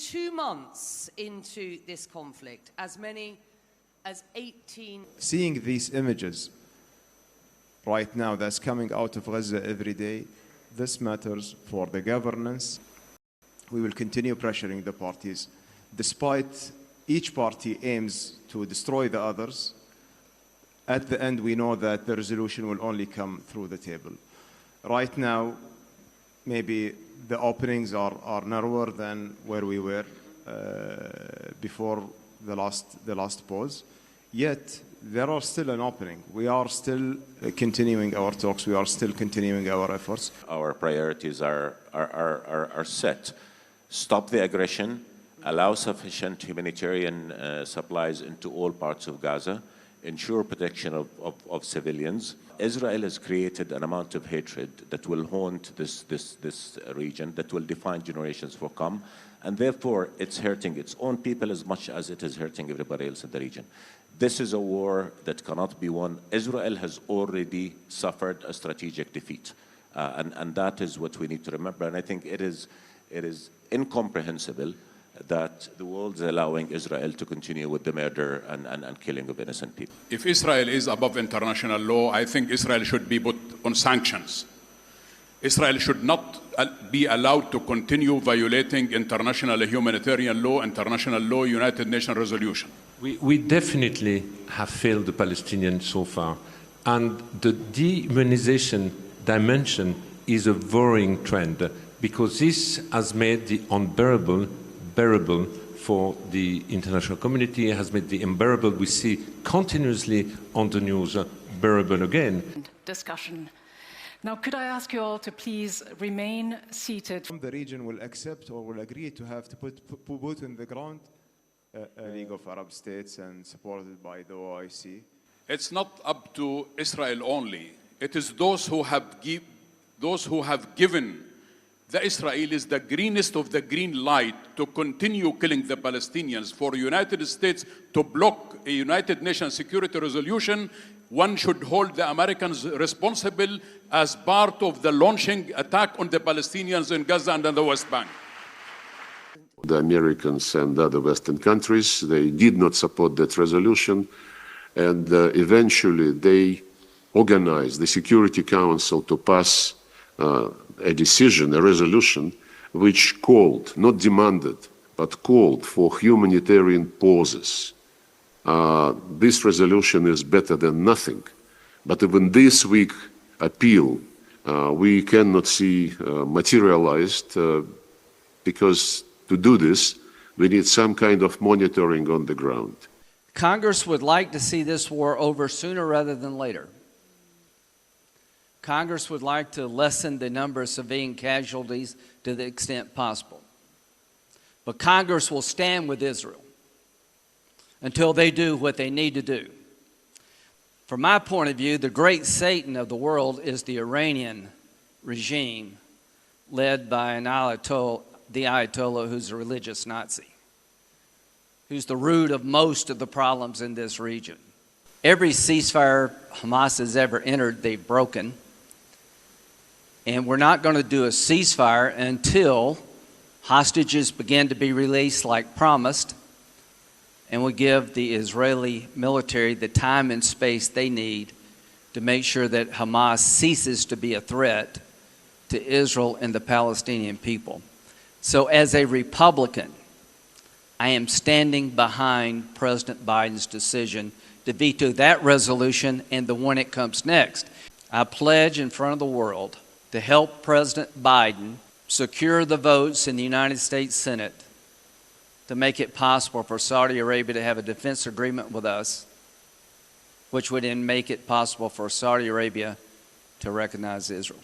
2 months into this conflict, as many as 18... Seeing these images right now that's coming out of Gaza every day, this matters for the governance. We will continue pressuring the parties. Despite each party aims to destroy the others, at the end we know that the resolution will only come through the table. Right now, maybe the openings are narrower than where we were before the last pause. Yet, there are still an opening. We are still continuing our talks. We are still continuing our efforts. Our priorities are set. Stop the aggression, allow sufficient humanitarian supplies into all parts of Gaza, ensure protection of civilians. Israel has created an amount of hatred that will haunt this region, that will define generations to come, and therefore it's hurting its own people as much as it is hurting everybody else in the region. This is a war that cannot be won. Israel has already suffered a strategic defeat, and that is what we need to remember. And I think it is incomprehensible that the world is allowing Israel to continue with the murder and killing of innocent people. If Israel is above international law, I think Israel should be put on sanctions. Israel should not be allowed to continue violating international humanitarian law, international law, United Nations resolution. We definitely have failed the Palestinians so far, and the dehumanization dimension is a worrying trend, because this has made the unbearable bearable for the international community, has made the unbearable we see continuously on the news bearable again. Discussion. Now, could I ask you all to please remain seated? The region will accept or will agree to have to put boots on the ground, League of Arab States, and supported by the OIC. It's not up to Israel only. It is those who have given the Israelis the greenest of the green light to continue killing the Palestinians. For the United States to block a United Nations security resolution, one should hold the Americans responsible as part of the launching attack on the Palestinians in Gaza and in the West Bank. The Americans and other Western countries, they did not support that resolution, and eventually they organized the Security Council to pass a decision, a resolution, which called, not demanded, but called for humanitarian pauses. This resolution is better than nothing. But even this weak appeal, we cannot see materialized, because to do this, we need some kind of monitoring on the ground. Congress would like to see this war over sooner rather than later. Congress would like to lessen the number of civilian casualties to the extent possible. But Congress will stand with Israel until they do what they need to do. From my point of view, the great Satan of the world is the Iranian regime led by the Ayatollah, who's a religious Nazi, who's the root of most of the problems in this region. Every ceasefire Hamas has ever entered, they've broken. And we're not going to do a ceasefire until hostages begin to be released like promised, and we give the Israeli military the time and space they need to make sure that Hamas ceases to be a threat to Israel and the Palestinian people. So as a Republican, I am standing behind President Biden's decision to veto that resolution and the one that comes next. I pledge in front of the world to help President Biden secure the votes in the United States Senate to make it possible for Saudi Arabia to have a defense agreement with us, which would then make it possible for Saudi Arabia to recognize Israel.